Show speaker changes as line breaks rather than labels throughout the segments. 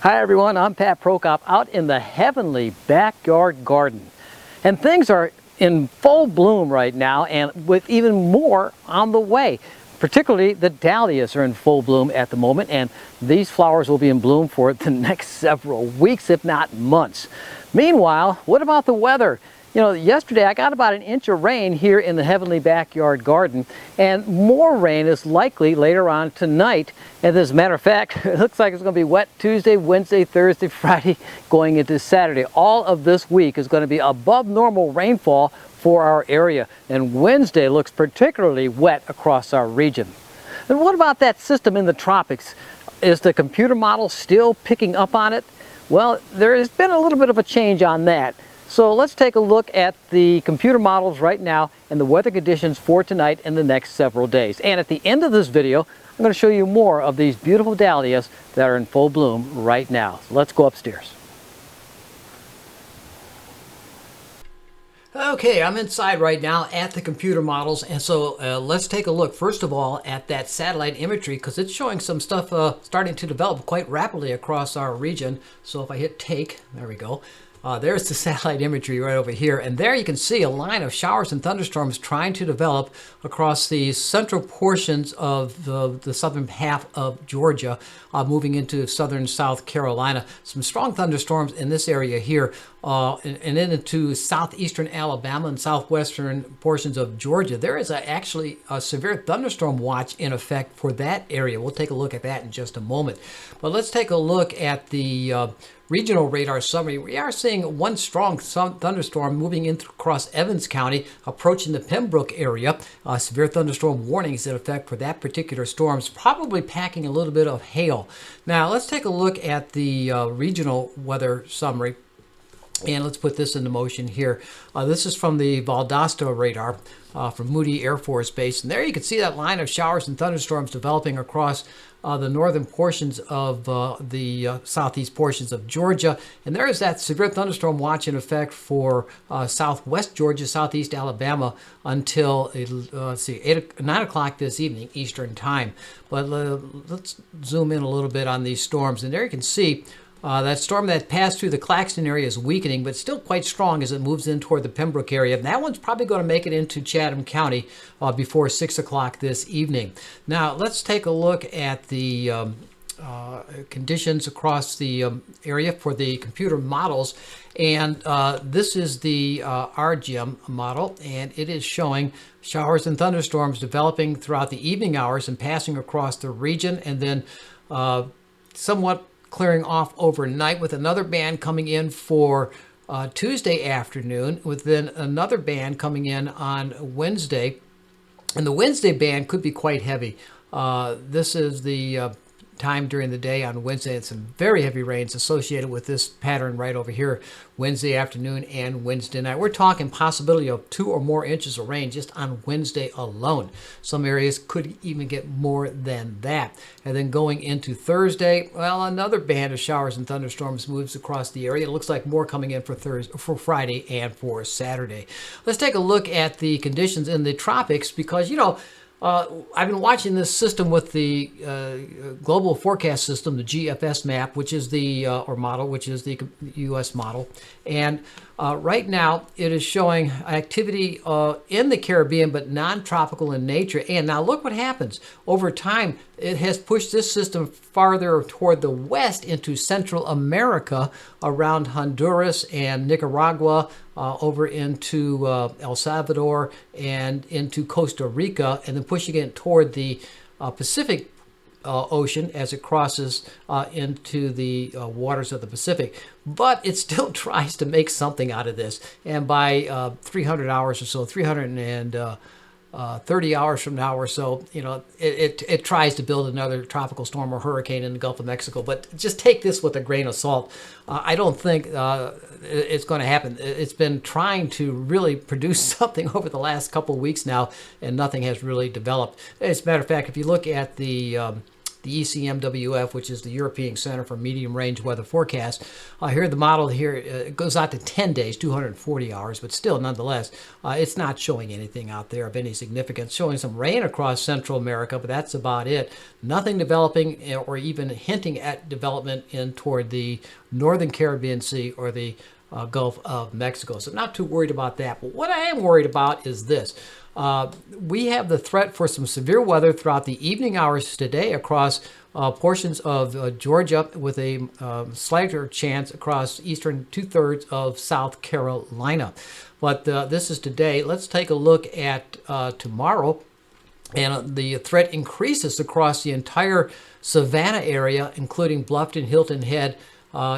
Hi everyone, I'm Pat Prokop out in the heavenly backyard garden. And things are in full bloom right now, and with even more on the way. Particularly the dahlias are in full bloom at the moment, and these flowers will be in bloom for the next several weeks, if not months. Meanwhile, what about the weather? You know, yesterday I got about an inch of rain here in the heavenly backyard garden, and more rain is likely later on tonight. And as a matter of fact, it looks like it's going to be wet Tuesday, Wednesday, Thursday, Friday, going into Saturday. All of this week is going to be above normal rainfall for our area, and Wednesday looks particularly wet across our region. And what about that system in the tropics? Is the computer model still picking up on it? Well, there has been a little bit of a change on that. So let's take a look at the computer models right now and the weather conditions for tonight and the next several days. And at the end of this video, I'm going to show you more of these beautiful dahlias that are in full bloom right now. So let's go upstairs. Okay, I'm inside right now at the computer models, and so let's take a look first of all at that satellite imagery, because it's showing some stuff starting to develop quite rapidly across our region. So if I hit take, there we go. There's the satellite imagery right over here, and there you can see a line of showers and thunderstorms trying to develop across the central portions of the southern half of Georgia, moving into southern South Carolina. Some strong thunderstorms in this area here, and then into southeastern Alabama and southwestern portions of Georgia. There is actually a severe thunderstorm watch in effect for that area. We'll take a look at that in just a moment. But let's take a look at the regional radar summary. We are seeing one strong thunderstorm moving in across Evans County, approaching the Pembroke area. Severe thunderstorm warnings in effect for that particular storm, probably packing a little bit of hail. Now let's take a look at the regional weather summary. And let's put this into motion here. This is from the Valdosta radar from Moody Air Force Base. And there you can see that line of showers and thunderstorms developing across the northern portions of the southeast portions of Georgia. And there is that severe thunderstorm watch in effect for southwest Georgia, southeast Alabama until, let's see, 9 o'clock this evening, Eastern time. But let's zoom in a little bit on these storms. And there you can see that storm that passed through the Claxton area is weakening, but still quite strong as it moves in toward the Pembroke area. And that one's probably going to make it into Chatham County before 6 o'clock this evening. Now, let's take a look at the conditions across the area for the computer models. And this is the RGM model, and it is showing showers and thunderstorms developing throughout the evening hours and passing across the region, and then somewhat clearing off overnight, with another band coming in for Tuesday afternoon, with then another band coming in on Wednesday. And the Wednesday band could be quite heavy. This is the time during the day on Wednesday, and some very heavy rains associated with this pattern right over here, Wednesday afternoon and Wednesday night. We're talking possibility of 2 or more inches of rain just on Wednesday alone. Some areas could even get more than that. And then going into Thursday, well, another band of showers and thunderstorms moves across the area. It looks like more coming in for Friday and for Saturday. Let's take a look at the conditions in the tropics, because, you know, I've been watching this system with the global forecast system, the GFS map, which is the or model, which is the U.S. model, and right now it is showing activity in the Caribbean, but non-tropical in nature. And now look what happens over time. It has pushed this system farther toward the west into Central America, around Honduras and Nicaragua, over into El Salvador and into Costa Rica, and then pushing it toward the Pacific Ocean as it crosses into the waters of the Pacific. But it still tries to make something out of this. And by 300 hours or so, 30 hours from now or so, you know, it tries to build another tropical storm or hurricane in the Gulf of Mexico. But just take this with a grain of salt. I don't think it's going to happen. It's been trying to really produce something over the last couple of weeks now, and nothing has really developed. As a matter of fact, if you look at the the ECMWF, which is the European Center for Medium Range Weather Forecast. Here, the model here it goes out to 10 days, 240 hours, but still, nonetheless, it's not showing anything out there of any significance. Showing some rain across Central America, but that's about it. Nothing developing or even hinting at development in toward the northern Caribbean Sea or the Gulf of Mexico. So not too worried about that. But what I am worried about is this. We have the threat for some severe weather throughout the evening hours today across portions of Georgia, with a slighter chance across eastern two-thirds of South Carolina. But this is today. Let's take a look at tomorrow. And the threat increases across the entire Savannah area, including Bluffton, Hilton Head,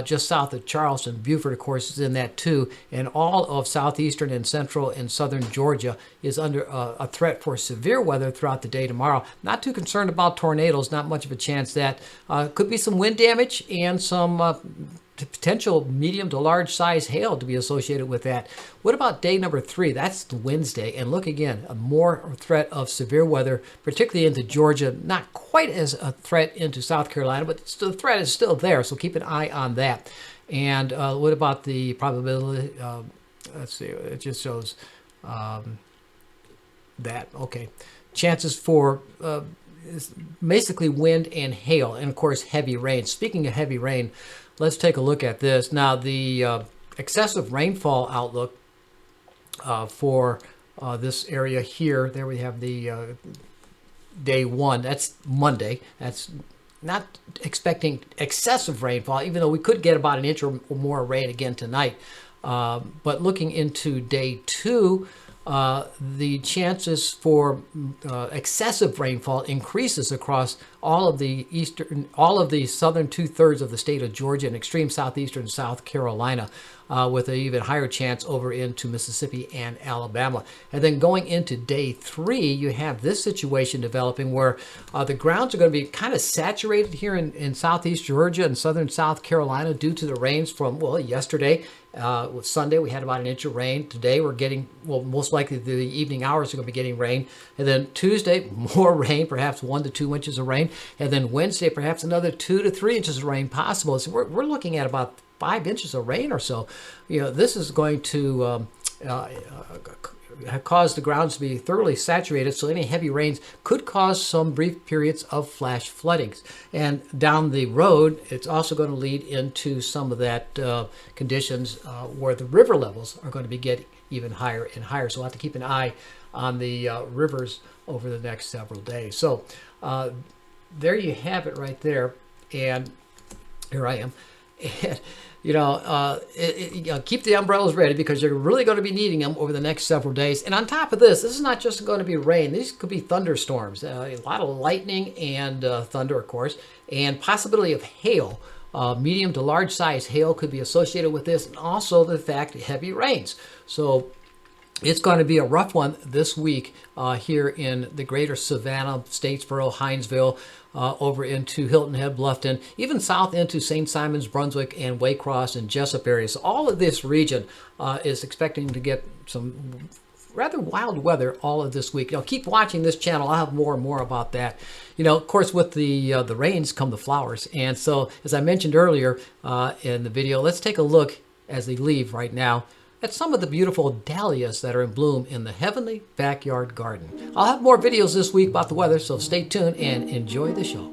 just south of Charleston. Beaufort, of course, is in that too. And all of southeastern and central and southern Georgia is under a threat for severe weather throughout the day tomorrow. Not too concerned about tornadoes, not much of a chance that. Could be some wind damage and some potential medium to large size hail to be associated with that. What about day number 3? That's Wednesday. And look again, a more threat of severe weather, particularly into Georgia. Not quite as a threat into South Carolina, but the threat is still there. So keep an eye on that. And what about the probability? Let's see, it just shows that. Okay. Chances for basically wind and hail, and of course heavy rain. Speaking of heavy rain, let's take a look at this. Now, the excessive rainfall outlook for this area here, there we have the day 1. That's Monday. That's not expecting excessive rainfall, even though we could get about an inch or more rain again tonight. But looking into day 2, the chances for excessive rainfall increases across all of the southern two-thirds of the state of Georgia and extreme southeastern South Carolina, with an even higher chance over into Mississippi and Alabama. And then going into day 3, you have this situation developing where the grounds are going to be kind of saturated here in southeast Georgia and southern South Carolina due to the rains from, well, yesterday. With Sunday, we had about an inch of rain. Today, we're getting, well, most likely the evening hours are going to be getting rain. And then Tuesday, more rain, perhaps 1 to 2 inches of rain. And then Wednesday, perhaps another 2 to 3 inches of rain possible. So we're looking at about 5 inches of rain or so. You know, this is going to have caused the grounds to be thoroughly saturated, so any heavy rains could cause some brief periods of flash floodings. And down the road, it's also going to lead into some of that conditions where the river levels are going to be getting even higher and higher. So we'll have to keep an eye on the rivers over the next several days. So there you have it right there. And here I am. And, keep the umbrellas ready because you're really going to be needing them over the next several days. And on top of this is not just going to be rain. These could be thunderstorms, a lot of lightning and thunder, of course, and possibility of hail. Medium to large size hail could be associated with this, and also the fact heavy rains. So it's going to be a rough one this week here in the greater Savannah, Statesboro, Hinesville, over into Hilton Head, Bluffton, even south into St. Simons, Brunswick, and Waycross and Jessup areas. So all of this region is expecting to get some rather wild weather all of this week. Keep watching this channel. I'll have more and more about that. Of course, with the rains come the flowers. And so, as I mentioned earlier in the video, let's take a look as they leave right now at some of the beautiful dahlias that are in bloom in the heavenly backyard garden. I'll have more videos this week about the weather, so stay tuned and enjoy the show.